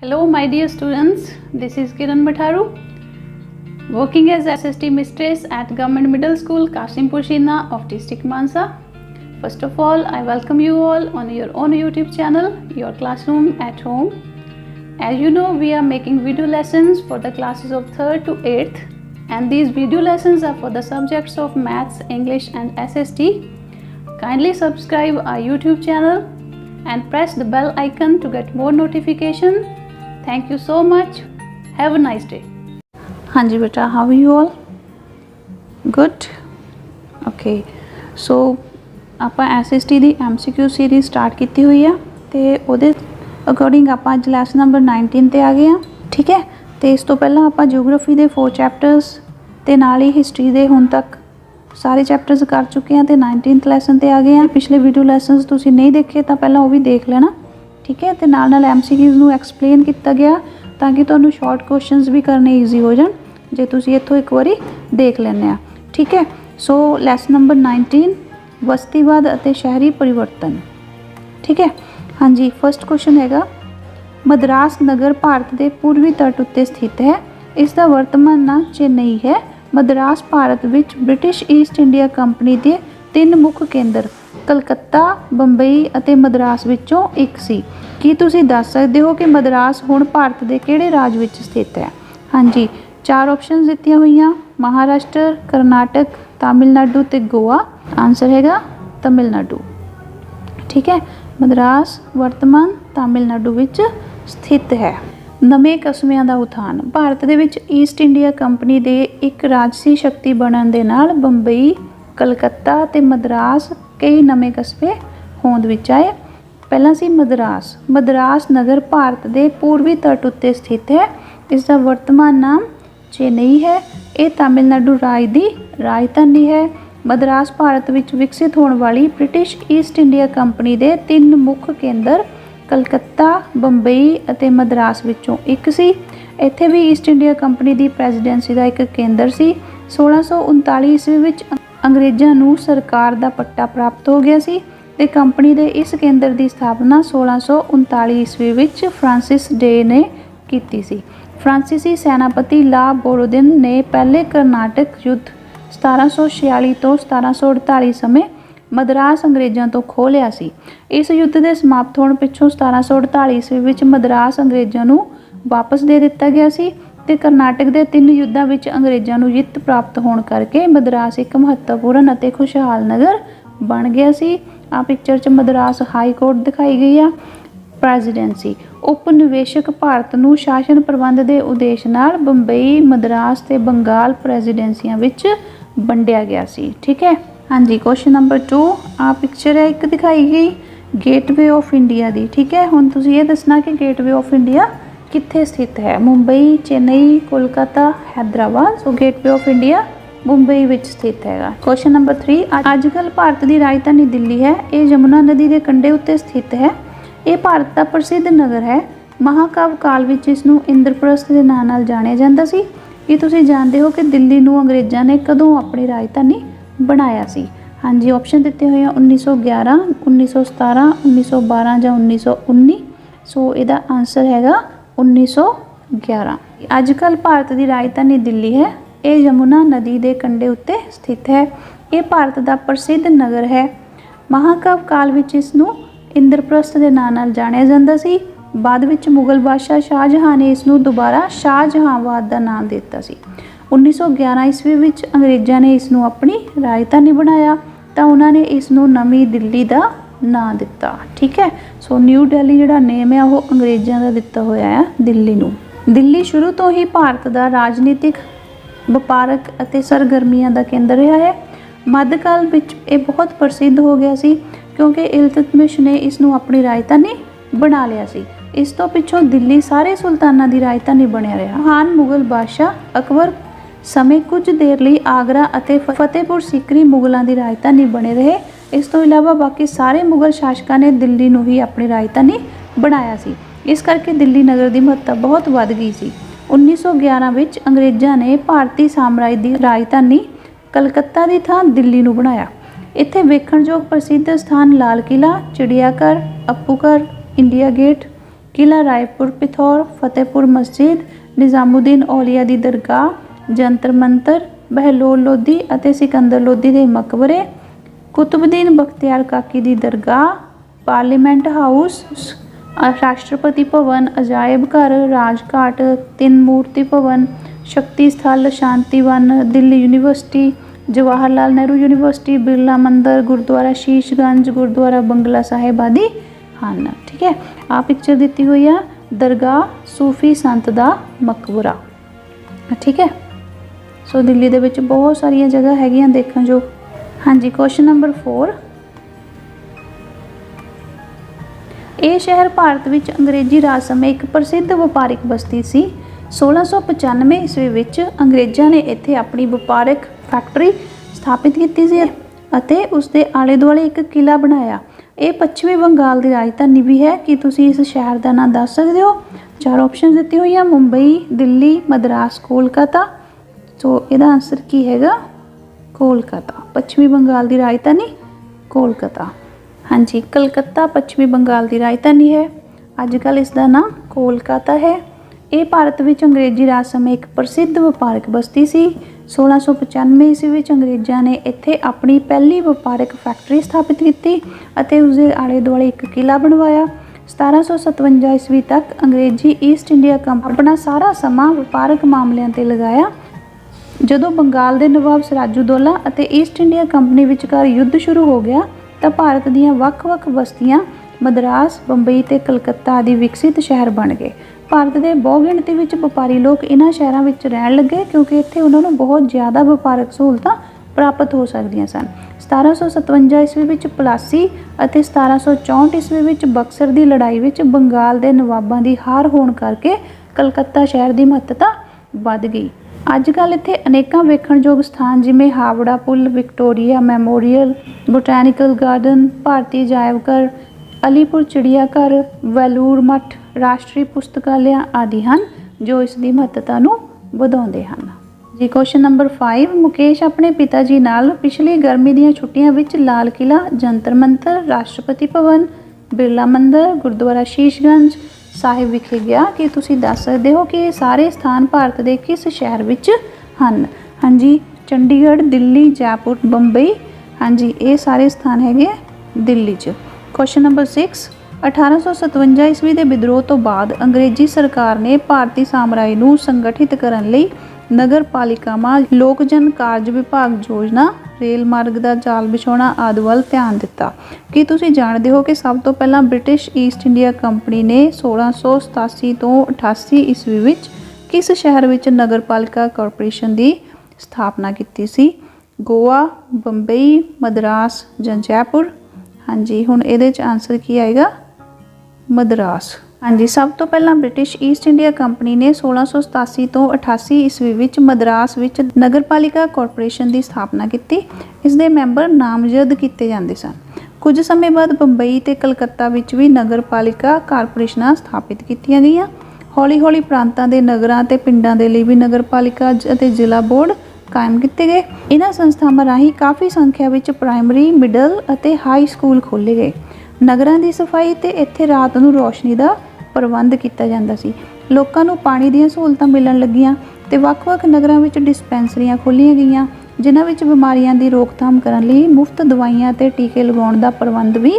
Hello my dear students, this is Kiran Bhatharu, working as SST Mistress at Government Middle School Kasimpur Shina of District Mansa. First of all, I welcome you all on your own YouTube channel, Your Classroom at Home. As you know, we are making video lessons for the classes of 3rd to 8th, and these video lessons are for the subjects of Maths, English and SST. Kindly subscribe our YouTube channel and press the bell icon to get more notification. Thank you so much. Have a nice day. हाँ जी बेटा, how are you all? Good. Okay. So ਆਪਾਂ SST ਦੀ MCQ series start की हुई है ਤੇ ਉਹਦੇ according ਆਪਾਂ ਅੱਜ ਲੈਸਨ ਨੰਬਰ 19 ਤੇ ਆ ਗਏ ਆ। ਠੀਕ ਹੈ, ਤੇ ਇਸ ਤੋਂ ਪਹਿਲਾਂ ਆਪਾਂ ਜਿਓਗ੍ਰਾਫੀ ਦੇ 4 ਚੈਪਟਰਸ ਤੇ ਨਾਲ ਹੀ ਹਿਸਟਰੀ ਦੇ ਹੁਣ ਤੱਕ ਸਾਰੇ ਚੈਪਟਰਸ ਕਰ ਚੁੱਕੇ ਆ ਤੇ 19th ਲੈਸਨ ਤੇ ਆ ਗਏ ਆ। ਪਿਛਲੇ ਵੀਡੀਓ ਲੈਸਨਸ ਤੁਸੀਂ ਨਹੀਂ ਦੇਖੇ ਤਾਂ ਪਹਿਲਾਂ ਉਹ ਵੀ ਦੇਖ ਲੈਣਾ। ठीक है, तो नाल MCQs ਨੂੰ एक्सप्लेन किया गया ताकि ਤੁਹਾਨੂੰ शॉर्ट क्वेश्चंस भी करने ईजी हो जान जे तुसी इत्थों एक बारी देख लेने आ। ठीक है, सो लैसन नंबर 19 बस्तीवाद ਅਤੇ शहरी परिवर्तन। ठीक है, हाँ जी, फर्स्ट क्वेश्चन हैगा मद्रास नगर भारत के पूर्वी तट उत्ते स्थित है। इसका वर्तमान नाम चेन्नई है। मद्रास भारत विच ब्रिटिश ईस्ट इंडिया कंपनी के 3 मुख्य केंद्र कलकत्ता, बंबई ਅਤੇ मद्रास ਵਿੱਚੋਂ ਇੱਕ ਸੀ। ਕੀ ਤੁਸੀਂ ਦੱਸ ਸਕਦੇ ਹੋ ਕਿ ਮद्रास ਹੁਣ ਭਾਰਤ ਦੇ ਕਿਹੜੇ ਰਾਜ ਵਿੱਚ ਸਥਿਤ ਹੈ? ਹਾਂਜੀ, 4 ਆਪਸ਼ਨਸ ਦਿੱਤੀਆਂ ਹੋਈਆਂ, ਮਹਾਰਾਸ਼ਟਰ, ਕਰਨਾਟਕ, ਤਾਮਿਲਨਾਡੂ ਤੇ ਗੋਆ। ਆਨਸਰ ਹੈਗਾ ਤਾਮਿਲਨਾਡੂ। ਠੀਕ ਹੈ, ਮद्रास ਵਰਤਮਾਨ ਤਾਮਿਲਨਾਡੂ ਵਿੱਚ ਸਥਿਤ ਹੈ। ਨਵੇਂ ਕਸਬਿਆਂ ਦਾ ਉਥਾਨ। ਭਾਰਤ ਦੇ ਵਿੱਚ ਈਸਟ ਇੰਡੀਆ ਕੰਪਨੀ ਦੇ ਇੱਕ ਰਾਜਸੀ ਸ਼ਕਤੀ ਬਣਨ ਦੇ ਨਾਲ ਬੰਬਈ, ਕਲਕੱਤਾ ਤੇ मद्रास कई नवे कस्बे होंद विच आए। पहला सी मद्रास नगर भारत के पूर्वी तट उत्ते स्थित है। इसका वर्तमान नाम चेन्नई है। ये तमिलनाडु राज की राजधानी है। मद्रास भारत विच विकसित होने वाली ब्रिटिश ईस्ट इंडिया कंपनी के 3 मुख्य केंद्र कलकत्ता, बंबई और मद्रास विचों एक सी। इत्थे भी ईस्ट इंडिया कंपनी की प्रेजिडेंसी का एक केंद्र सी। 1639 ईस्वी विच अंग्रेज़ों नूं सरकार का पट्टा प्राप्त हो गया सी ते कंपनी के इस केंद्र की स्थापना 1639 ईस्वी विच फ्रांसिस डे ने की सी। फ्रांसीसी सेनापति ला बोरोदिन ने पहले कर्नाटक युद्ध 1746 तो 1748 समय मद्रास अंग्रेज़ों तो खो लिया सी। इस युद्ध के समाप्त होने पिछों 1748 ईस्वी विच मद्रास अंग्रेज़ों नूं वापस दे दिता गया सी ਤੇ ਕਰਨਾਟਕ ਦੇ 3 ਯੁੱਧਾਂ ਵਿੱਚ ਅੰਗਰੇਜ਼ਾਂ ਨੂੰ ਜਿੱਤ ਪ੍ਰਾਪਤ ਹੋਣ ਕਰਕੇ ਮद्रास ਇੱਕ ਮਹੱਤਵਪੂਰਨ ਅਤੇ ਖੁਸ਼ਹਾਲ ਨਗਰ ਬਣ ਗਿਆ ਸੀ। ਆ ਪਿਕਚਰ 'ਚ ਮद्रास ਹਾਈ ਕੋਰਟ ਦਿਖਾਈ ਗਈ ਆ। ਪ੍ਰੈਜ਼ੀਡੈਂਸੀ ਉਪਨਿਵੇਸ਼ਕ ਭਾਰਤ ਨੂੰ ਸ਼ਾਸਨ ਪ੍ਰਬੰਧ ਦੇ ਉਦੇਸ਼ ਨਾਲ ਬੰਬਈ, ਮद्रास ਤੇ ਬੰਗਾਲ ਪ੍ਰੈਜ਼ੀਡੈਂਸੀਆਂ ਵਿੱਚ ਵੰਡਿਆ ਗਿਆ ਸੀ। ਠੀਕ ਹੈ, ਹਾਂਜੀ, ਕੁਐਸਚਨ ਨੰਬਰ 2 ਆ ਪਿਕਚਰ ਹੈ ਇੱਕ ਦਿਖਾਈ ਗਈ ਗੇਟਵੇ ਆਫ ਇੰਡੀਆ ਦੀ। ਠੀਕ ਹੈ, ਹੁਣ ਤੁਸੀਂ ਇਹ ਦੱਸਣਾ ਕਿ ਗੇਟਵੇ ਆਫ ਇੰਡੀਆ कित्थे स्थित है? मुंबई, चेन्नई, कोलकाता, हैदराबाद। सो गेटवे ऑफ इंडिया मुंबई विच स्थित है। क्वेश्चन नंबर 3 अजकल भारत की राजधानी दिल्ली है। ये यमुना नदी के कंढे उत्ते स्थित है। ये भारत का प्रसिद्ध नगर है। महाकाव्य काल विच इसनूं इंद्रप्रस्थ के नाम नाल जाणिया जांदा सी। ਕੀ ਤੁਸੀਂ ਜਾਣਦੇ ਹੋ ਕਿ ਦਿੱਲੀ ਨੂੰ ਅੰਗਰੇਜ਼ਾਂ ਨੇ ਕਦੋਂ ਆਪਣੀ ਰਾਜਧਾਨੀ ਬਣਾਇਆ ਸੀ? ਹਾਂਜੀ, ਆਪਸ਼ਨ ਦਿੱਤੇ ਹੋਏ ਆ 1911, 1917, 1912 ਜਾਂ 1919। ਸੋ ਇਹਦਾ ਆਨਸਰ ਹੈਗਾ 1911। अजकल भारत की राजधानी दिल्ली है। ये यमुना नदी के कंढे उत्ते स्थित है। ये भारत का प्रसिद्ध नगर है। महाकाव्य काल विच इसनूं इंद्रप्रस्थ के नाम नाल जाणिया जांदा सी। बाद विच मुगल बादशाह शाहजहां ने इसनूं दोबारा शाहजहांबाद का नाम दिता सी। 1911 ईस्वी विच अंग्रेज़ों ने इसनूं अपनी राजधानी बनाया तो उन्होंने इसनूं नवीं दिल्ली का ਨਾਂ ਦਿੱਤਾ। ठीक है, सो न्यू दिल्ली ਜਿਹੜਾ ਨੇਮ ਹੈ ਉਹ ਅੰਗਰੇਜ਼ਾਂ ਦਾ ਦਿੱਤਾ ਹੋਇਆ ਹੈ ਦਿੱਲੀ ਨੂੰ। ਦਿੱਲੀ ਸ਼ੁਰੂ ਤੋਂ ਹੀ ਭਾਰਤ ਦਾ ਰਾਜਨੀਤਿਕ, ਵਪਾਰਕ ਅਤੇ ਸਰਗਰਮੀਆਂ ਦਾ ਕੇਂਦਰ ਰਿਹਾ ਹੈ। ਮੱਧਕਾਲ ਵਿੱਚ ਇਹ ਬਹੁਤ ਪ੍ਰਸਿੱਧ ਹੋ ਗਿਆ ਸੀ ਕਿਉਂਕਿ ਇਲਤੁਤਮਿਸ਼ ਨੇ ਇਸ ਨੂੰ ਆਪਣੀ ਰਾਜਧਾਨੀ ਬਣਾ ਲਿਆ ਸੀ। ਇਸ ਤੋਂ ਪਿੱਛੋਂ ਦਿੱਲੀ ਸਾਰੇ ਸੁਲਤਾਨਾਂ ਦੀ ਰਾਜਧਾਨੀ ਬਣਿਆ ਰਿਹਾ। ਮਹਾਨ ਮੁਗਲ ਬਾਦਸ਼ਾਹ ਅਕਬਰ ਸਮੇਂ ਕੁਝ ਦੇਰ ਲਈ ਆਗਰਾ ਅਤੇ ਫਤਿਹਪੁਰ ਸੀਕਰੀ ਮੁਗਲਾਂ ਦੀ ਰਾਜਧਾਨੀ ਬਣੇ ਰਹੇ। इस तो इलावा बाकी सारे मुगल शासकों ने दिल्ली ਨੂੰ ही अपनी राजधानी बनाया सी। इस करके दिल्ली नगर की महत्ता बहुत वध गई सी। 1911 ਵਿੱਚ अंग्रेज़ों ने भारतीय साम्राज्य की राजधानी कलकत्ता की थां दिल्ली ਨੂੰ बनाया। इत्थे वेखणयोग प्रसिद्ध स्थान लाल किला, चिड़ियाघर, अप्पू घर, इंडिया गेट, किला रायपुर पिथौर, फतेहपुर मस्जिद, निज़ामुद्दीन औलिया दी दरगाह, जंतर मंतर, बहलोल लोधी अते सिकंदर लोधी दे मकबरे, कुतुबुद्दीन बख्तियार काकी दी दरगाह, पार्लीमेंट हाउस, राष्ट्रपति भवन, अजायब घर, राजघाट, तीन मूर्ति भवन, शक्ति स्थल, शांति one, Delhi university, Jawahar Lal Nehru university, Birla मंदिर, गुरुद्वारा शीशगंज, गुरुद्वारा बंगला साहिब आदि ਹਨ। ठीक है, आ पिक्चर दी हुई है दरगाह सूफी संत दा मकबरा। ठीक है, सो दिल्ली दे विच बहुत सारिया जगह हैगियां देखण जो। हाँ जी, क्वेश्चन नंबर 4, ਇਹ शहर ਭਾਰਤ ਵਿੱਚ अंग्रेजी राज ਸਮੇਂ ਇੱਕ ਪ੍ਰਸਿੱਧ ਵਪਾਰਿਕ ਬਸਤੀ ਸੀ। 1695 ਈਸਵੀ ਵਿੱਚ ਅੰਗਰੇਜ਼ਾਂ ਨੇ ਇੱਥੇ ਆਪਣੀ ਵਪਾਰਕ ਫੈਕਟਰੀ ਸਥਾਪਿਤ ਕੀਤੀ ਸੀ ਅਤੇ ਉਸ ਦੇ ਆਲੇ ਦੁਆਲੇ ਇੱਕ ਕਿਲਾ ਬਣਾਇਆ। ਇਹ ਪੱਛਮੀ ਬੰਗਾਲ ਦੀ ਰਾਜਧਾਨੀ ਵੀ ਹੈ। ਕੀ ਤੁਸੀਂ ਇਸ ਸ਼ਹਿਰ ਦਾ ਨਾਮ ਦੱਸ ਸਕਦੇ ਹੋ? 4 ਆਪਸ਼ਨ ਦਿੱਤੀ ਹੋਈਆਂ, ਮੁੰਬਈ, ਦਿੱਲੀ, ਮਦਰਾਸ, ਕੋਲਕਾਤਾ। ਸੋ ਇਹਦਾ ਆਨਸਰ ਕੀ ਹੈਗਾ? ਕੋਲਕਾਤਾ। ਪੱਛਮੀ ਬੰਗਾਲ ਦੀ ਰਾਜਧਾਨੀ ਕੋਲਕਾਤਾ। हाँ जी, कलकत्ता पश्चिमी बंगाल की राजधानी है। अजकल इसका नाम कोलकाता है। ये भारत में अंग्रेजी राज समय एक प्रसिद्ध वपारक बस्ती सी। 1695 ईस्वी में अंग्रेज़ों ने इत्थे अपनी पहली वपारक फैक्ट्री स्थापित की और उसके आले दुआले एक किला बनवाया। 1757 ईस्वी तक अंग्रेजी ईस्ट इंडिया कंपनी अपना सारा समा वपारक मामलों पर लगाया। जदों बंगाल के नवाब सिराजुद्दौला और ईस्ट इंडिया कंपनी विचकार युद्ध शुरू हो गया तो भारत दीयां वख-वख बस्तियां मद्रास, बंबई ते कलकत्ता आदि विकसित शहर बन गए। भारत के बहु गिणती विच व्यापारी लोग इन्हां शहरां विच रहण लगे क्योंकि इत्थे उन्हां नूं बहुत ज़्यादा व्यापारक सहूलतां प्राप्त हो सकदियां सन। 1757 ईस्वी विच प्लासी अते 1764 ईस्वी विच बक्सर की लड़ाई विच बंगाल के नवाबां की हार होने करके कलकत्ता शहर की महत्ता वध गई। अजकल इत्थे अनेकां वेखणयोग स्थान जिमें हावड़ा पुल, विक्टोरिया मैमोरीयल, बोटैनिकल गार्डन, भारतीय अजायबघर, अलीपुर चिड़ियाघर, वैलूर मठ, राष्ट्रीय पुस्तकालय आदि हैं जो इसकी महत्ता नूं वधाउंदे हन। जी, क्वेश्चन नंबर 5, मुकेश अपने पिता जी नाल पिछली गर्मी दीयां छुट्टियां विच लाल किला, जंतर मंतर, राष्ट्रपति भवन, बिरला मंदिर, गुरुद्वारा शीशगंज साहिब विखे गया। कि तुसीं दस सकते हो कि ये सारे स्थान भारत के किस शहर विच हन? हाँ जी, चंडीगढ़, दिल्ली, जयपुर, बंबई। हाँ जी, ये सारे स्थान हैगे दिल्ली च। क्वेश्चन नंबर 6, 1857 ईस्वी के विद्रोह तो बाद अंग्रेजी सरकार ने भारतीय साम्राज्य नूं संगठित करने लई नगर पालिकावां, लोक जन कार्ज विभाग योजना, रेल मार्ग का जाल बिछाउणा आदि वल ध्यान दिता। कि तुसीं जाणदे हो कि सब तो पहला ब्रिटिश ईस्ट इंडिया कंपनी ने 1687 तो 88 ईस्वी विच किस शहर विच नगर पालिका कॉरपोरेशन की स्थापना की सी? गोवा, बंबई, मद्रास जां जयपुर? हाँ जी, हुण इहदे च आंसर की आएगा? मद्रास। हाँ जी, सब तो पहला ब्रिटिश ईस्ट इंडिया कंपनी ने 1687 तो 88 ईस्वी विच मद्रास विच नगर पालिका कॉरपोरेशन की स्थापना की। इसके मैंबर नामजद किए जाते सन। कुछ समय बाद बंबई ते कलकत्ता विच भी नगर पालिका कारपोरेशनां स्थापित कीतियां गईयां। हौली हौली प्रांतां दे नगरां ते पिंडां दे लई भी नगर पालिका अते जिला बोर्ड कायम किए गए। इन्हां संस्थावां राहीं काफ़ी संख्या विच प्राइमरी, मिडल अते हाई स्कूल खोले गए। नगरां दी सफाई ते इत्थे रात नूं रोशनी दा प्रबंध किया जाता सी। लोकां नूं पानी दीयां सहूलतां मिलण लगियां ते वख-वख नगरां विच डिस्पैंसरियां खोलीआं गईयां जिन्हां विच बीमारियां दी रोकथाम करन लई मुफ्त दवाइयां ते टीके लगाउण दा प्रबंध भी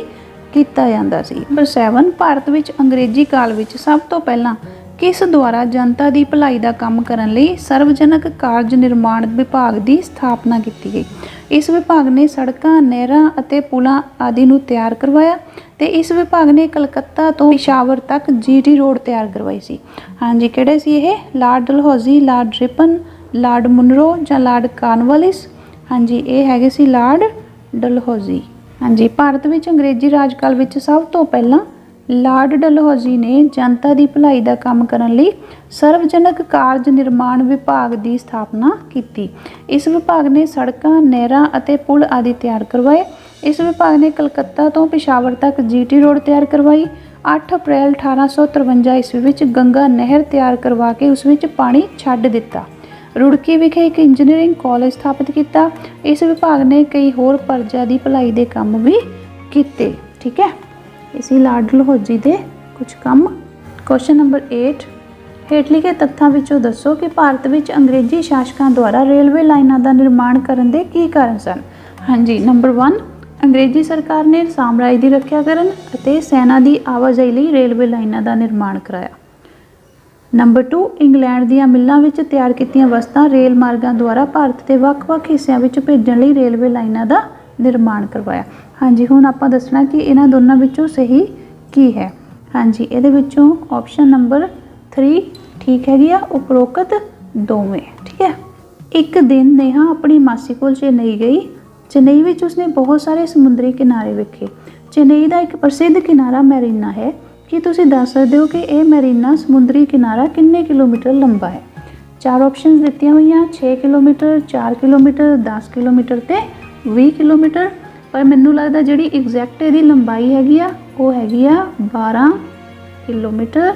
किया जाता सी। नंबर 7, भारत विच अंग्रेजी काल विच सब तो पहलां किस द्वारा जनता की भलाई का काम करने लई सार्वजनिक कार्ज निर्माण विभाग की स्थापना की गई? इस विभाग ने सड़कों, नहरों और पुलों आदि नूं तैयार करवाया ते इस विभाग ने कलकत्ता तो पिशावर तक जीटी रोड तैयार करवाई सी। हाँ जी, किहड़े सी ये? Lord Dalhousie, Lord Ripon, Lord Munro जां लॉर्ड कॉर्नवालिस? हाँ जी, ये हैगे सी लॉर्ड डलहौजी। हाँ जी, भारत विच अंग्रेजी राजकाल विच सब तो पहलां लॉर्ड डलहौजी ने जनता की भलाई का काम करने लई सार्वजनिक कार्ज निर्माण विभाग की स्थापना की। इस विभाग ने सड़कों, नहरों और पुल आदि तैयार करवाए। इस विभाग ने कलकत्ता तो पिशावर तक जीटी रोड तैयार करवाई। 8 अप्रैल 1853 ईस्वी विच गंगा नहर तैयार करवा के उस विच पानी छड्ड दिता। रुड़की विखे एक इंजीनियरिंग कॉलेज स्थापित किया। इस विभाग ने कई होर प्रजा की भलाई के काम भी किए। ठीक है, इसी लॉर्ड डलहौजी के कुछ काम क्वेश्चन नंबर 8 ਹੇਠ ਲਿਖੇ ਤੱਥਾਂ ਵਿੱਚੋਂ ਦੱਸੋ ਕਿ ਭਾਰਤ ਵਿੱਚ ਅੰਗਰੇਜ਼ੀ ਸ਼ਾਸਕਾਂ ਦੁਆਰਾ ਰੇਲਵੇ ਲਾਈਨਾਂ ਦਾ ਨਿਰਮਾਣ ਕਰਨ ਦੇ ਕੀ ਕਾਰਨ ਸਨ। ਹਾਂਜੀ, ਨੰਬਰ 1 ਅੰਗਰੇਜ਼ੀ ਸਰਕਾਰ ਨੇ ਸਾਮਰਾਜ ਦੀ ਰੱਖਿਆ ਕਰਨ ਅਤੇ ਸੈਨਾ ਦੀ ਆਵਾਜਾਈ ਲਈ ਰੇਲਵੇ ਲਾਈਨਾਂ ਦਾ ਨਿਰਮਾਣ ਕਰਾਇਆ। ਨੰਬਰ 2 ਇੰਗਲੈਂਡ ਦੀਆਂ ਮਿੱਲਾਂ ਵਿੱਚ ਤਿਆਰ ਕੀਤੀਆਂ ਵਸਤਾਂ ਰੇਲ ਮਾਰਗਾਂ ਦੁਆਰਾ ਭਾਰਤ ਦੇ ਵੱਖ-ਵੱਖ ਹਿੱਸਿਆਂ ਵਿੱਚ ਭੇਜਣ ਲਈ ਰੇਲਵੇ ਲਾਈਨਾਂ ਦਾ ਨਿਰਮਾਣ ਕਰਵਾਇਆ। ਹਾਂਜੀ, ਹੁਣ ਆਪਾਂ ਦੱਸਣਾ ਕਿ ਇਹਨਾਂ ਦੋਨਾਂ ਵਿੱਚੋਂ ਸਹੀ ਕੀ ਹੈ। ਹਾਂਜੀ, ਇਹਦੇ ਵਿੱਚੋਂ ਆਪਸ਼ਨ ਨੰਬਰ 3 ਠੀਕ ਹੈਗੀ ਆ, ਉਪਰੋਕਤ ਦੋਵੇਂ। ਠੀਕ ਹੈ। ਇੱਕ ਦਿਨ ਨੇਹਾ ਆਪਣੀ ਮਾਸੀ ਕੋਲ ਚੇਨਈ ਗਈ। ਚੇਨਈ ਵਿੱਚ ਉਸਨੇ ਬਹੁਤ ਸਾਰੇ ਸਮੁੰਦਰੀ ਕਿਨਾਰੇ ਵੇਖੇ। ਚੇਨਈ ਦਾ ਇੱਕ ਪ੍ਰਸਿੱਧ ਕਿਨਾਰਾ ਮੈਰੀਨਾ ਹੈ। ਕੀ ਤੁਸੀਂ ਦੱਸ ਸਕਦੇ ਹੋ ਕਿ ਇਹ ਮੈਰੀਨਾ ਸਮੁੰਦਰੀ ਕਿਨਾਰਾ ਕਿੰਨੇ ਕਿਲੋਮੀਟਰ ਲੰਬਾ ਹੈ। 4 ਆਪਸ਼ਨਸ ਦਿੱਤੀਆਂ ਹੋਈਆਂ, 6 ਕਿਲੋਮੀਟਰ, 4 ਕਿਲੋਮੀਟਰ, 10 ਕਿਲੋਮੀਟਰ ਤੇ 20 ਕਿਲੋਮੀਟਰ। ਪਰ ਮੈਨੂੰ ਲੱਗਦਾ ਜਿਹੜੀ ਐਗਜ਼ੈਕਟ ਇਹਦੀ ਲੰਬਾਈ ਹੈਗੀ ਆ ਉਹ ਹੈਗੀ ਆ 12 ਕਿਲੋਮੀਟਰ,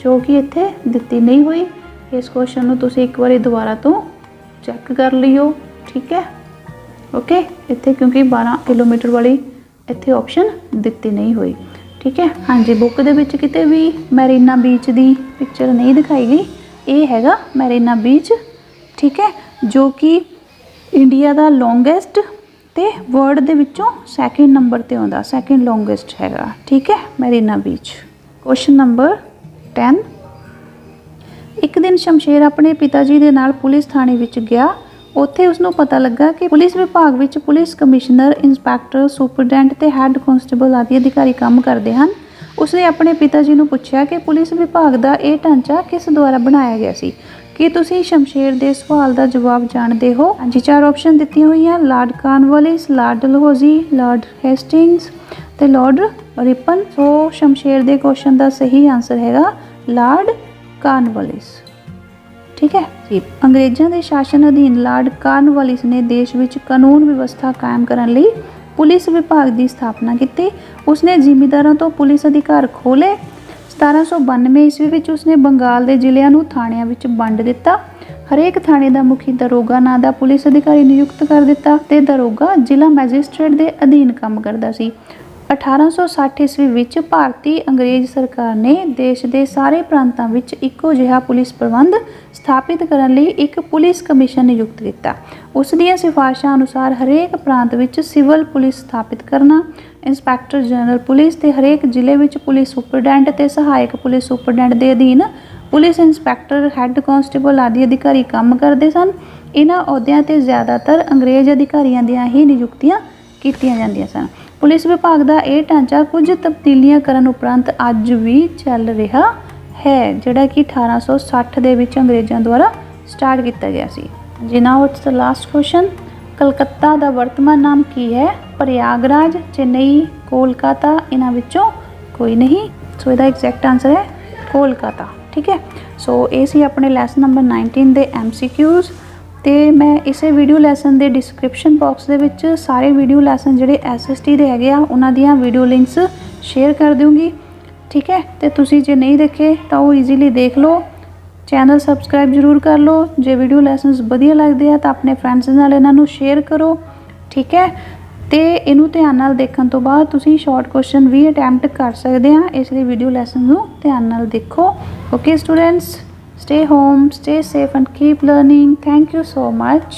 ਜੋ ਕਿ ਇੱਥੇ ਦਿੱਤੀ ਨਹੀਂ ਹੋਈ। ਇਸ ਕੁਐਸਚਨ ਨੂੰ ਤੁਸੀਂ ਇੱਕ ਵਾਰੀ ਦੁਬਾਰਾ ਤੋਂ ਚੈੱਕ ਕਰ ਲਿਓ। ਠੀਕ ਹੈ, ਓਕੇ। ਇੱਥੇ ਕਿਉਂਕਿ 12 ਕਿਲੋਮੀਟਰ ਵਾਲੀ ਇੱਥੇ ਆਪਸ਼ਨ ਦਿੱਤੀ ਨਹੀਂ ਹੋਈ। ਠੀਕ ਹੈ। ਹਾਂਜੀ, ਬੁੱਕ ਦੇ ਵਿੱਚ ਕਿਤੇ ਵੀ ਮੈਰੀਨਾ ਬੀਚ ਦੀ ਪਿਕਚਰ ਨਹੀਂ ਦਿਖਾਈ ਗਈ। ਇਹ ਹੈਗਾ ਮੈਰੀਨਾ ਬੀਚ। ਠੀਕ ਹੈ, ਜੋ ਕਿ ਇੰਡੀਆ ਦਾ ਲੌਂਗੈਸਟ ਤੇ ਵਰਲਡ ਦੇ ਵਿੱਚੋਂ ਸੈਕਿੰਡ ਨੰਬਰ ਤੇ ਆਉਂਦਾ, ਸੈਕਿੰਡ ਲੌਂਗੈਸਟ ਹੈਗਾ। ਠੀਕ ਹੈ, ਮੈਰੀਨਾ ਬੀਚ। ਕੁਐਸਚਨ ਨੰਬਰ 10 ਇੱਕ ਦਿਨ ਸ਼ਮਸ਼ੇਰ ਆਪਣੇ ਪਿਤਾ ਜੀ ਦੇ ਨਾਲ ਪੁਲਿਸ ਥਾਣੇ ਵਿੱਚ ਗਿਆ। ਉੱਥੇ ਉਸਨੂੰ ਪਤਾ ਲੱਗਾ ਕਿ ਪੁਲਿਸ ਵਿਭਾਗ ਵਿੱਚ ਪੁਲਿਸ ਕਮਿਸ਼ਨਰ, ਇੰਸਪੈਕਟਰ, ਸੁਪਰਡੈਂਟ ਤੇ ਹੈੱਡ ਕਾਂਸਟੇਬਲ ਆਦਿ ਅਧਿਕਾਰੀ ਕੰਮ ਕਰਦੇ ਹਨ। ਉਸਨੇ ਆਪਣੇ ਪਿਤਾ ਜੀ ਨੂੰ ਪੁੱਛਿਆ ਕਿ ਪੁਲਿਸ ਵਿਭਾਗ ਦਾ ਇਹ ਢਾਂਚਾ ਕਿਸ ਦੁਆਰਾ ਬਣਾਇਆ ਗਿਆ ਸੀ। ਕੀ ਤੁਸੀਂ ਸ਼ਮਸ਼ੇਰ ਦੇ ਸਵਾਲ ਦਾ ਜਵਾਬ ਜਾਣਦੇ ਹੋ। ਹਾਂਜੀ, 4 ਆਪਸ਼ਨ ਦਿੱਤੀਆਂ ਹੋਈਆਂ, lord Cornwallis, lord Dalhousie, lord Hastings ਤੇ ਲਾਰਡ ਰਿਪਨ। ਸੋ ਸ਼ਮਸ਼ੇਰ ਦੇ ਕੁਐਸਚਨ ਦਾ ਸਹੀ ਆਨਸਰ ਹੈਗਾ ਲਾਰਡ ਕਾਰਨਵਾਲਿਸ। ਠੀਕ ਹੈ ਜੀ। ਅੰਗਰੇਜ਼ਾਂ ਦੇ ਸ਼ਾਸਨ ਅਧੀਨ ਲਾਰਡ ਕਾਰਨਵਾਲਿਸ ਨੇ ਦੇਸ਼ ਵਿੱਚ ਕਾਨੂੰਨ ਵਿਵਸਥਾ ਕਾਇਮ ਕਰਨ ਲਈ ਪੁਲਿਸ ਵਿਭਾਗ ਦੀ ਸਥਾਪਨਾ ਕੀਤੀ। ਉਸਨੇ ਜ਼ਿਮੀਂਦਾਰਾਂ ਤੋਂ ਪੁਲਿਸ ਅਧਿਕਾਰ ਖੋਲ੍ਹੇ। 1792 ਈਸਵੀ ਵਿੱਚ ਉਸਨੇ ਬੰਗਾਲ ਦੇ ਜ਼ਿਲ੍ਹਿਆਂ ਨੂੰ ਥਾਣਿਆਂ ਵਿੱਚ ਵੰਡ ਦਿੱਤਾ। ਹਰੇਕ ਥਾਣੇ ਦਾ ਮੁਖੀ ਦਰੋਗਾ ਨਾਂ ਦਾ ਪੁਲਿਸ ਅਧਿਕਾਰੀ ਨਿਯੁਕਤ ਕਰ ਦਿੱਤਾ ਤੇ ਦਰੋਗਾ ਜ਼ਿਲ੍ਹਾ ਮੈਜਿਸਟ੍ਰੇਟ ਦੇ ਅਧੀਨ ਕੰਮ ਕਰਦਾ ਸੀ। 1860 ਈਸਵੀ ਵਿੱਚ ਭਾਰਤੀ ਅੰਗਰੇਜ਼ ਸਰਕਾਰ ਨੇ ਦੇਸ਼ ਦੇ ਸਾਰੇ ਪ੍ਰਾਂਤਾਂ ਵਿੱਚ ਇੱਕੋ ਜਿਹਾ ਪੁਲਿਸ ਪ੍ਰਬੰਧ ਸਥਾਪਿਤ ਕਰਨ ਲਈ ਇੱਕ ਪੁਲਿਸ ਕਮਿਸ਼ਨ ਨਿਯੁਕਤ ਕੀਤਾ। ਉਸ ਦੀਆਂ ਸਿਫਾਰਸ਼ਾਂ ਅਨੁਸਾਰ ਹਰੇਕ ਪ੍ਰਾਂਤ ਵਿੱਚ ਸਿਵਲ ਪੁਲਿਸ ਸਥਾਪਿਤ ਕਰਨਾ, ਇੰਸਪੈਕਟਰ ਜਨਰਲ ਪੁਲਿਸ ਤੇ ਹਰੇਕ ਜ਼ਿਲ੍ਹੇ ਵਿੱਚ ਪੁਲਿਸ ਸੁਪਰਡੈਂਟ ਤੇ ਸਹਾਇਕ ਪੁਲਿਸ ਸੁਪਰਡੈਂਟ ਦੇ ਅਧੀਨ ਪੁਲਿਸ ਇੰਸਪੈਕਟਰ, ਹੈੱਡ ਕਾਂਸਟੇਬਲ ਆਦਿ ਅਧਿਕਾਰੀ ਕੰਮ ਕਰਦੇ ਸਨ। ਇਹਨਾਂ ਅਹੁਦਿਆਂ ਤੇ ਜ਼ਿਆਦਾਤਰ ਅੰਗਰੇਜ਼ ਅਧਿਕਾਰੀਆਂ ਦੀਆਂ ਹੀ ਨਿਯੁਕਤੀਆਂ ਕੀਤੀਆਂ ਜਾਂਦੀਆਂ ਸਨ। ਪੁਲਿਸ ਵਿਭਾਗ ਦਾ ਇਹ ਢਾਂਚਾ ਕੁਝ ਤਬਦੀਲੀਆਂ ਕਰਨ ਉਪਰੰਤ ਅੱਜ ਵੀ ਚੱਲ ਰਿਹਾ ਹੈ, ਜਿਹੜਾ ਕਿ 1860 ਦੇ ਵਿੱਚ ਅੰਗਰੇਜ਼ਾਂ ਦੁਆਰਾ ਸਟਾਰਟ ਕੀਤਾ ਗਿਆ ਸੀ। ਜੀ now it's the last question. Calcutta ਦਾ ਵਰਤਮਾਨ ਨਾਮ ਕੀ ਹੈ। ਪ੍ਰਯਾਗਰਾਜ, ਚੇਨਈ, ਕੋਲਕਾਤਾ, ਇਹਨਾਂ ਵਿੱਚੋਂ ਕੋਈ ਨਹੀਂ। ਸੋ ਇਹਦਾ ਐਗਜ਼ੈਕਟ ਆਨਸਰ ਹੈ ਕੋਲਕਾਤਾ। ਠੀਕ ਹੈ। ਸੋ ਇਹ ਸੀ ਆਪਣੇ ਲੈਸਨ ਨੰਬਰ 19 ਦੇ MCQs। ਤੇ ਮੈਂ ਇਸੇ ਵੀਡੀਓ ਲੈਸਨ ਦੇ ਡਿਸਕ੍ਰਿਪਸ਼ਨ ਬਾਕਸ ਦੇ ਵਿੱਚ ਸਾਰੇ ਵੀਡੀਓ ਲੈਸਨ ਜਿਹੜੇ SST ਦੇ ਹੈਗੇ ਆ ਉਹਨਾਂ ਦੀਆਂ ਵੀਡੀਓ ਲਿੰਕਸ ਸ਼ੇਅਰ ਕਰ ਦੂੰਗੀ। ਠੀਕ ਹੈ। ਤੇ ਤੁਸੀਂ ਜੇ ਨਹੀਂ ਦੇਖੇ ਤਾਂ ਉਹ ਈਜ਼ੀਲੀ ਦੇਖ ਲਓ। ਚੈਨਲ ਸਬਸਕ੍ਰਾਈਬ ਜ਼ਰੂਰ ਕਰ ਲਓ। ਜੇ ਵੀਡੀਓ ਲੈਸਨਸ ਵਧੀਆ ਲੱਗਦੇ ਆ ਤਾਂ ਆਪਣੇ ਫਰੈਂਡਸ ਨਾਲ ਇਹਨਾਂ ਨੂੰ ਸ਼ੇਅਰ ਕਰੋ। ਠੀਕ ਹੈ। ਤੇ ਇਹਨੂੰ ਧਿਆਨ ਨਾਲ ਦੇਖਣ ਤੋਂ ਬਾਅਦ ਤੁਸੀਂ ਸ਼ਾਰਟ ਕੁਐਸਚਨ ਵੀ ਅਟੈਂਪਟ ਕਰ ਸਕਦੇ ਆ। ਇਸ ਲਈ ਵੀਡੀਓ ਲੈਸਨ ਨੂੰ ਧਿਆਨ ਨਾਲ ਦੇਖੋ। Okay students, stay home, stay safe and keep learning. Thank you so much.